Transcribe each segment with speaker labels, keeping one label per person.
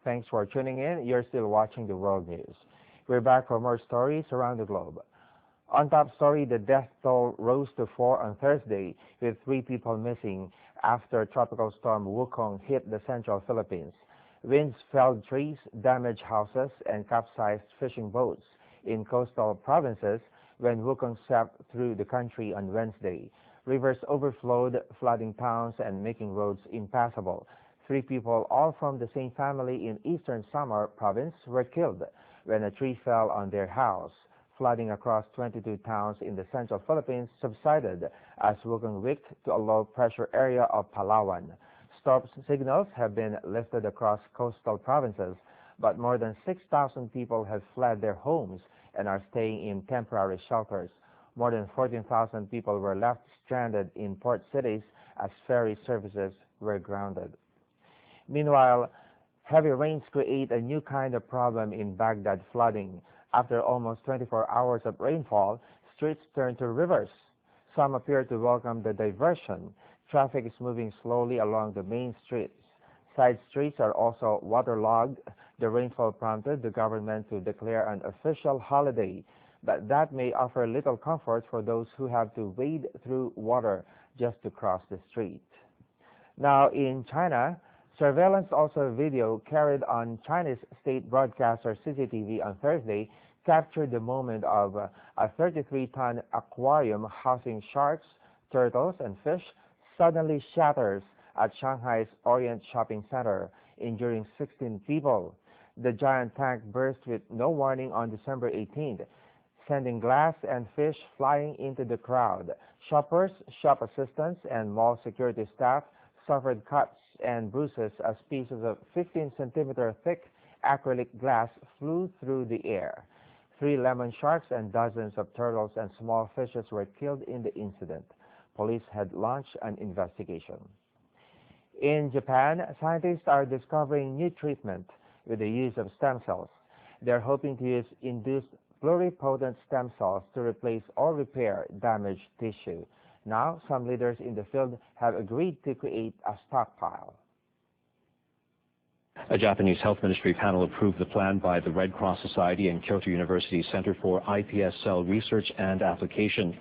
Speaker 1: Thanks for tuning in. You're still watching the World News. We're back for more stories around the globe. On top story, the death toll rose to 4 on Thursday, with 3 people missing after tropical storm Wukong hit the central Philippines. Winds felled trees, damaged houses, and capsized fishing boats in coastal provinces when Wukong swept through the country on Wednesday. Rivers overflowed, flooding towns and making roads impassable. 3 people, all from the same family in eastern Samar province, were killed when a tree fell on their house. Flooding across 22 towns in the central Philippines subsided as Wukong wicked to a low-pressure area of Palawan. Storm signals have been lifted across coastal provinces, but more than 6,000 people have fled their homes and are staying in temporary shelters. More than 14,000 people were left stranded in port cities as ferry services were grounded. Meanwhile, heavy rains create a new kind of problem in Baghdad flooding. After almost 24 hours of rainfall, streets turn to rivers. Some appear to welcome the diversion. Traffic is moving slowly along the main streets. Side streets are also waterlogged. The rainfall prompted the government to declare an official holiday, but that may offer little comfort for those who have to wade through water just to cross the street. Now in China, surveillance also video carried on Chinese state broadcaster CCTV on Thursday captured the moment of a 33-ton aquarium housing sharks, turtles, and fish suddenly shatters at Shanghai's Orient Shopping Center, injuring 16 people. The giant tank burst with no warning on December 18th, sending glass and fish flying into the crowd. Shoppers, shop assistants, and mall security staff suffered cuts and bruises as pieces of 15-centimeter thick acrylic glass flew through the air. 3 lemon sharks and dozens of turtles and small fishes were killed in the incident. Police had launched an investigation. In Japan, scientists are discovering new treatment with the use of stem cells. They're hoping to use induced pluripotent stem cells to replace or repair damaged tissue. Now, some leaders in the field have agreed to create a stockpile.
Speaker 2: A Japanese Health Ministry panel approved the plan by the Red Cross Society and Kyoto University Center for iPS Cell Research and Application.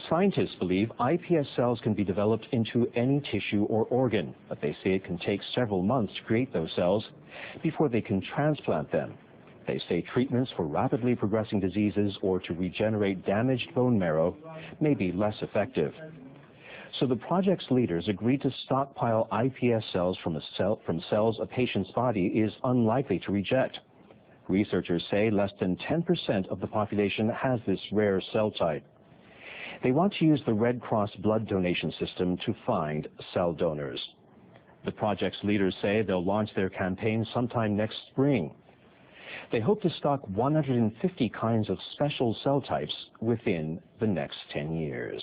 Speaker 2: Scientists believe iPS cells can be developed into any tissue or organ, but they say it can take several months to create those cells before they can transplant them. They say treatments for rapidly progressing diseases or to regenerate damaged bone marrow may be less effective. So the project's leaders agreed to stockpile iPS cells from cells a patient's body is unlikely to reject. Researchers say less than 10% of the population has this rare cell type. They want to use the Red Cross blood donation system to find cell donors. The project's leaders say they'll launch their campaign sometime next spring. They hope to stock 150 kinds of special cell types within the next 10 years.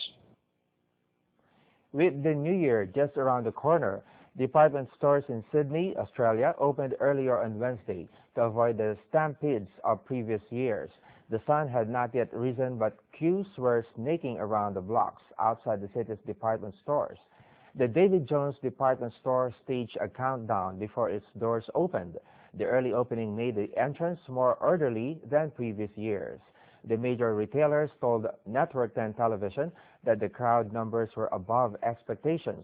Speaker 1: With the new year just around the corner, department stores in Sydney, Australia, opened earlier on Wednesday to avoid the stampedes of previous years. The sun had not yet risen, but queues were snaking around the blocks outside the city's department stores. The David Jones department store staged a countdown before its doors opened. The early opening made the entrance more orderly than previous years. The major retailers told Network 10 television that the crowd numbers were above expectations.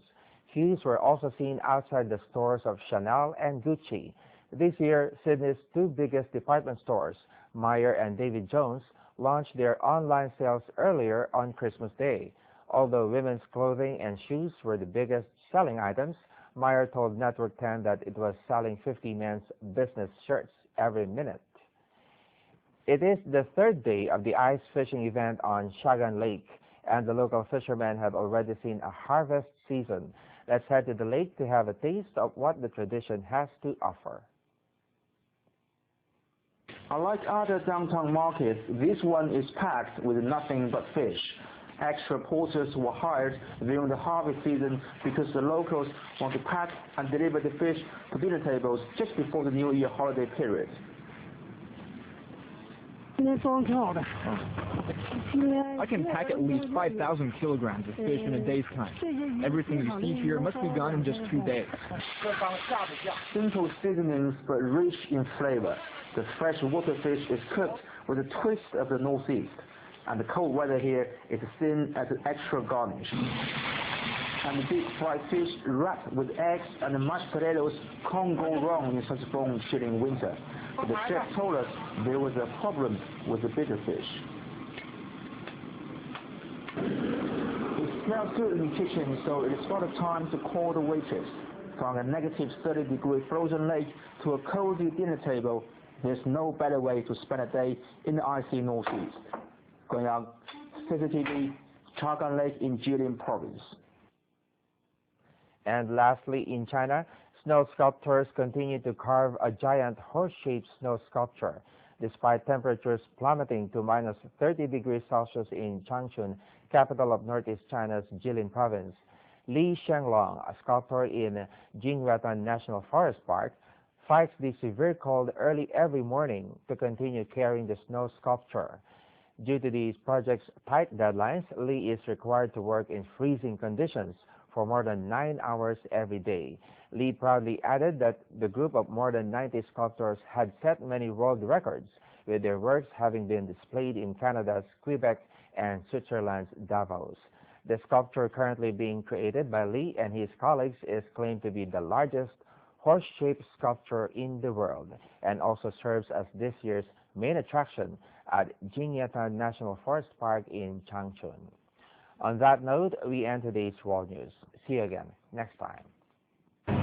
Speaker 1: Queues were also seen outside the stores of Chanel and Gucci. This year, Sydney's 2 biggest department stores, Myer and David Jones, launched their online sales earlier on Christmas Day. Although women's clothing and shoes were the biggest selling items, Myer told Network 10 that it was selling 50 men's business shirts every minute. It is the 3rd day of the ice fishing event on Shagan Lake, and the local fishermen have already seen a harvest season. Let's head to the lake to have a taste of what the tradition has to offer.
Speaker 3: Unlike other downtown markets, this one is packed with nothing but fish. Extra porters were hired during the harvest season because the locals want to pack and deliver the fish to dinner tables just before the New Year holiday period.
Speaker 4: I can pack at least 5,000 kilograms of fish in a day's time. Everything you see here must be gone in just 2 days.
Speaker 3: Simple seasonings but rich in flavor. The freshwater fish is cooked with a twist of the northeast, and the cold weather here is seen as an extra garnish. And the deep fried fish wrapped with eggs and mashed potatoes can't go wrong in such bone-chilling winter. But the chef told us there was a problem with the bitter fish. It smells good in the kitchen, so it is about time to call the waitress. From a negative 30-degree frozen lake to a cozy dinner table, there's no better way to spend a day in the icy northeast. Guanyang, CCTV, Chagan Lake in Jilin Province.
Speaker 1: And lastly, in China, snow sculptors continue to carve a giant horse-shaped snow sculpture, despite temperatures plummeting to minus 30 degrees Celsius in Changchun, capital of northeast China's Jilin Province. Li Shenglong, a sculptor in Jingwetan National Forest Park, fights the severe cold early every morning to continue carrying the snow sculpture. Due to these project's tight deadlines, Li is required to work in freezing conditions for more than 9 hours every day. Li proudly added that the group of more than 90 sculptors had set many world records, with their works having been displayed in Canada's Quebec and Switzerland's Davos. The sculpture currently being created by Li and his colleagues is claimed to be the largest horse-shaped sculpture in the world, and also serves as this year's main attraction at Jingwetan National Forest Park in Changchun. On that note, we end today's World News. See you again next time.